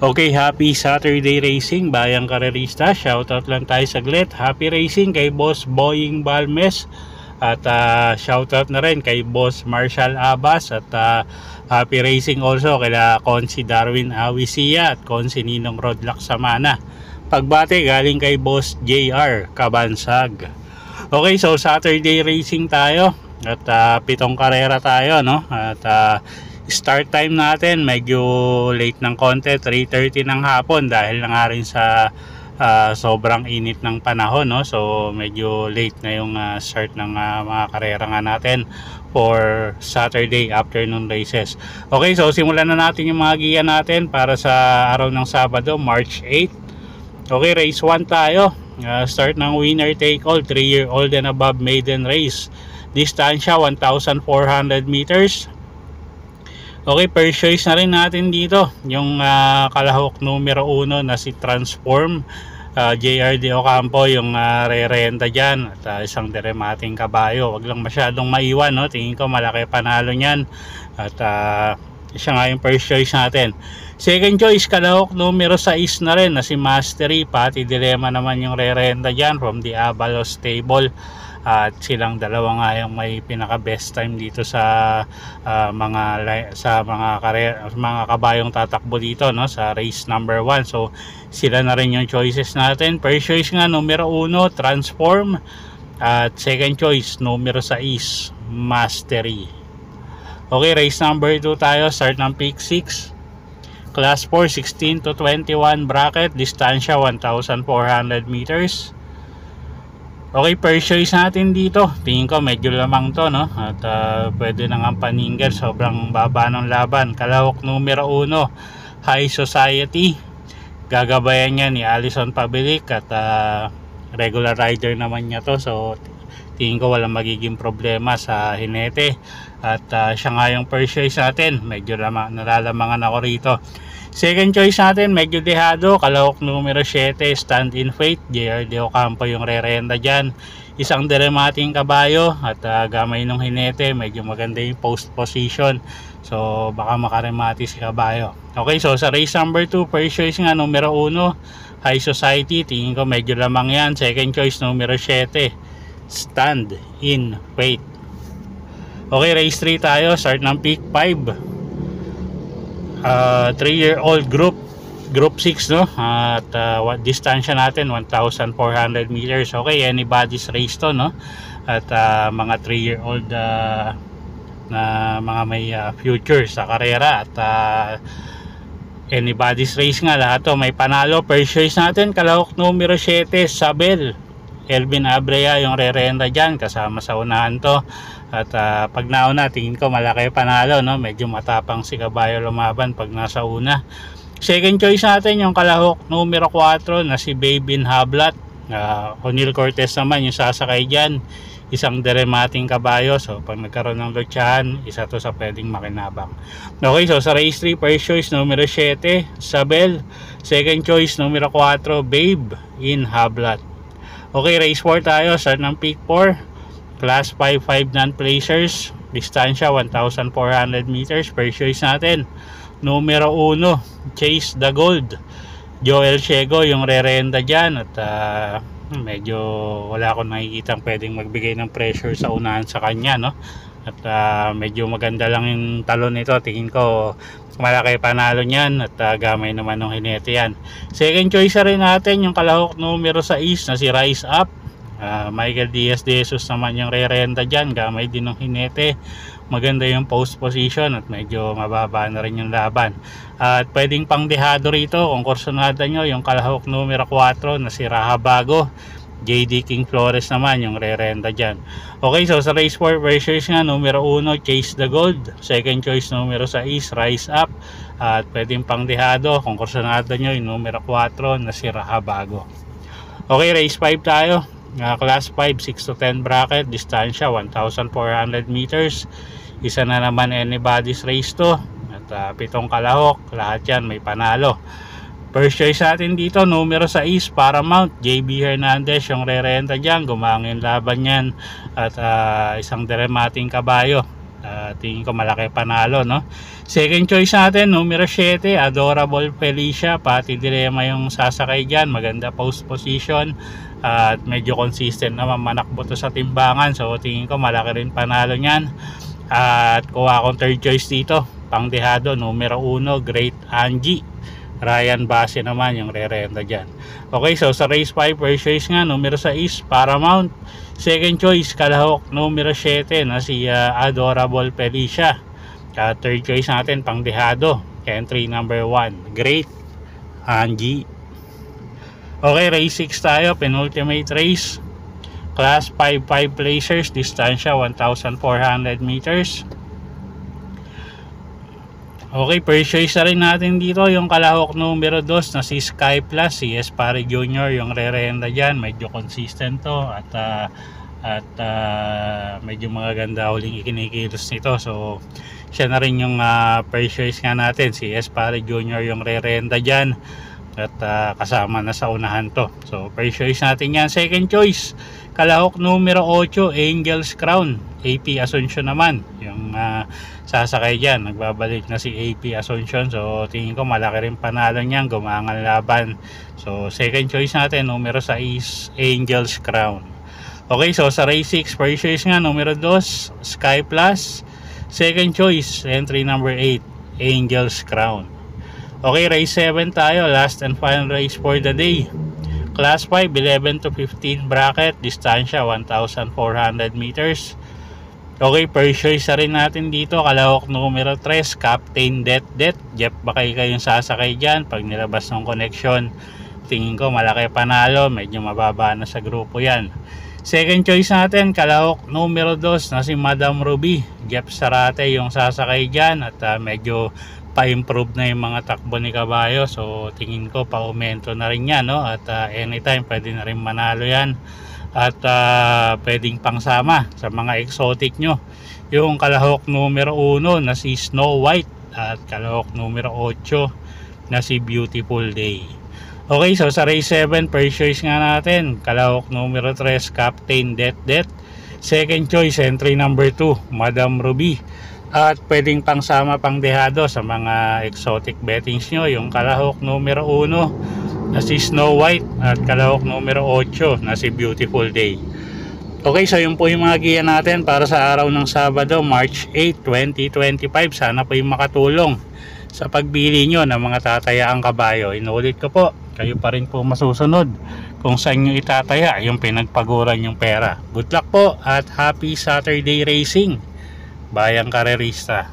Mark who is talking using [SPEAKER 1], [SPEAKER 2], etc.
[SPEAKER 1] Okay, happy Saturday racing, bayang karerista. Shoutout lang tayo saglit. Happy racing kay Boss Boying Balmes. At shoutout na rin kay Boss Marshall Abbas. At happy racing also kay Consi Darwin Awisia at Consi Ninong Rodlock Samana. Pagbate galing kay Boss JR Kabansag. Okay, so Saturday racing tayo. At 7 karera tayo, no? At start time natin medyo late ng konti, 3:30 ng hapon dahil na nga rin sa sobrang init ng panahon, no? So medyo late na yung start ng mga karera nga natin for Saturday afternoon races. Okay, so simulan na natin yung mga giya natin para sa araw ng Sabado, March 8. Okay, race 1 tayo. Start ng winner take all, 3-year-old and above maiden race. Distansya 1,400 meters. Okay, first choice na rin natin dito yung kalahok numero 1 na si Transform. JR De Ocampo yung re-renta dyan at isang deremating kabayo. Wag lang masyadong maiwan, no? Tingin ko malaki panalo nyan at siya nga yung first choice natin. Second choice, kalahok numero 6 na rin na si Mastery. Pati Dilema naman yung re-renta dyan from the Avalos stable. At silang dalawa nga yung may pinaka best time dito sa mga kabayong tatakbo dito, no, sa race number 1. So sila na rin yung choices natin. First choice nga numero 1 Transform at second choice numero 6 Mastery. Okay, race number 2 tayo. Start ng pick 6. Class 4, 16 to 21 bracket. Distansya 1,400 meters. Okay, first choice natin dito. Tingin ko medyo lamang to, no? At pwede nang ang paningger. Sobrang baba ng laban. Kalahok numero 1 High Society. Gagabayan niya ni Alison Pabilik. At regular rider naman niya to. So tingin ko walang magiging problema sa hinete. At siya nga yung first choice natin. Medyo nalalamangan ako rito. Second choice natin, medyo dehado, kalahok numero 7, Stand in Faith. JR De Ocampo yung re-renta dyan. Isang deremating kabayo at gamay ng hinete, medyo maganda yung post position. So baka makaremati si kabayo. Okay, so sa race number 2, first choice nga numero 1, High Society. Tingin ko medyo lamang yan. Second choice numero 7, Stand in Faith. Okay, race 3 tayo. Start ng pick 5. 3-year-old group 6, no? At distansya natin 1,400 meters. Okay, anybody's race to, no? At mga 3-year-old na mga may future sa karera. At anybody's race nga lahat to. May panalo. First choice natin kalahok numero 7 Sabel. Elvin Abrea yung re-renta dyan kasama sa unahan to. At pag nauna, tingin ko malaki panalo, no? Medyo matapang si kabayo lumaban pag nasa una. Second choice natin yung kalahok numero 4 na si Babin Hablat. O'Neal Cortez naman yung sasakay dyan. Isang deremating kabayo. So pag nagkaroon ng lutsahan, isa to sa pwedeng makinabang. Okay, so sa race 3, first choice numero 7 Sabel. Second choice numero 4 Babe in Hablat. Okay, race 4 tayo. Start ng pick 4. Class 5 non-placers. Distansya 1,400 meters. First choice natin numero 1 Chase the Gold. Joel Ciego yung re-renta dyan. At medyo wala akong nakikitang pwedeng magbigay ng pressure sa unahan sa kanya, no? At medyo maganda lang yung talon nito. Tingin ko malaki panalo niyan. At gamay naman ng hinete yan. Second choice rin natin yung kalahok numero 6 na si Rise Up. Michael Diaz de Jesus naman yung re-renta dyan. Gamay din ng hinete. Maganda yung post position. At medyo mababa na rin yung laban. At pwedeng pang dehado rito kung kursunada nyo yung kalahok numero 4 na si Rahabago. JD King Flores naman yung re-renta dyan. Okay, so sa race 4 first choice nga numero 1 Chase the Gold. Second choice numero 6 Rise Up. At pwedeng pang dehado kung kursunada nyo yung numero 4 na si Rahabago. Okay, race 5 tayo. Class 5, 6 to 10 bracket. Distansya 1,400 meters. Isa na naman anybody's race to. At 7 kalahok, lahat yan may panalo. First choice natin dito, numero 6, Paramount, JB Hernandez yung re-renta dyan, gumangin laban yan. At isang dramating kabayo. Tingin ko malaki panalo, no? Second choice natin, numero 7, Adorable Felicia, pati dilema yung sasakay dyan, maganda post position. At medyo consistent naman manakbo to sa timbangan, so tingin ko malaki rin panalo nyan. At kuha akong third choice dito, pangdehado, numero 1, Great Angie, Ryan Base naman yung re-renta dyan. Okay, so sa race 5, first choice nga, numero 6, Paramount. Second choice, kalahok, numero 7 na si Adorable Felicia. Third choice natin, pangdehado, entry number 1, Great Angie. Okay, race 6 tayo, penultimate race. Class 5 placers, distansya 1,400 meters. Okay, first choice na rin natin dito yung kalahok numero 2 na si Sky Plus, si Espare Jr. yung re-renta dyan, medyo consistent to at medyo magaganda huling ikinikilos nito, so siya na rin yung first choice nga natin, si Espare Jr. yung re-renta dyan at kasama na sa unahan to, so first choice natin yan. Second choice, kalahok numero 8, Angel's Crown, AP Asuncion naman yung sasakay dyan, nagbabalik na si AP Asuncion, so tingin ko malaki rin panalo niyan, gumangan laban. So second choice natin, numero 6, Angel's Crown. Okay, so sa race 6, first choice nga, numero 2, Sky Plus. Second choice, entry number 8, Angel's Crown. Okay, race 7 tayo, last and final race for the day. Class 5, 11 to 15 bracket, distansya 1,400 meters. Okay, first choice na rin natin dito, kalahok numero 3, Captain Det. Jeff Bakay kayong sasakay dyan. Pag nilabas ng connection, tingin ko malaki panalo, medyo mababa na sa grupo yan. Second choice natin, kalahok numero 2 na si Madam Ruby, Jeff Sarate yung sasakay dyan. At medyo pa-improve na yung mga takbo ni kabayo, so tingin ko pa-aumento na rin yan, no? At anytime pwede na rin manalo yan. At pwedeng pangsama sa mga exotic nyo yung kalahok numero 1 na si Snow White at kalahok numero 8 na si Beautiful Day. Okay, so sa race 7, first choice nga natin, kalahok numero 3, Captain Det. Second choice, entry number 2, Madam Ruby. At pwedeng pangsama pangdehado sa mga exotic bettings nyo yung kalahok numero 1 na si Snow White at kalahok numero 8 na si Beautiful Day. Okay, so yun po yung mga giya natin para sa araw ng Sabado, March 8, 2025. Sana po yung makatulong sa pagbili nyo ng mga tatayaang kabayo. Inulit ko po, kayo pa rin po masusunod kung saan nyo itataya yung pinagpaguran yung pera. Good luck po at happy Saturday racing, bayang karerista.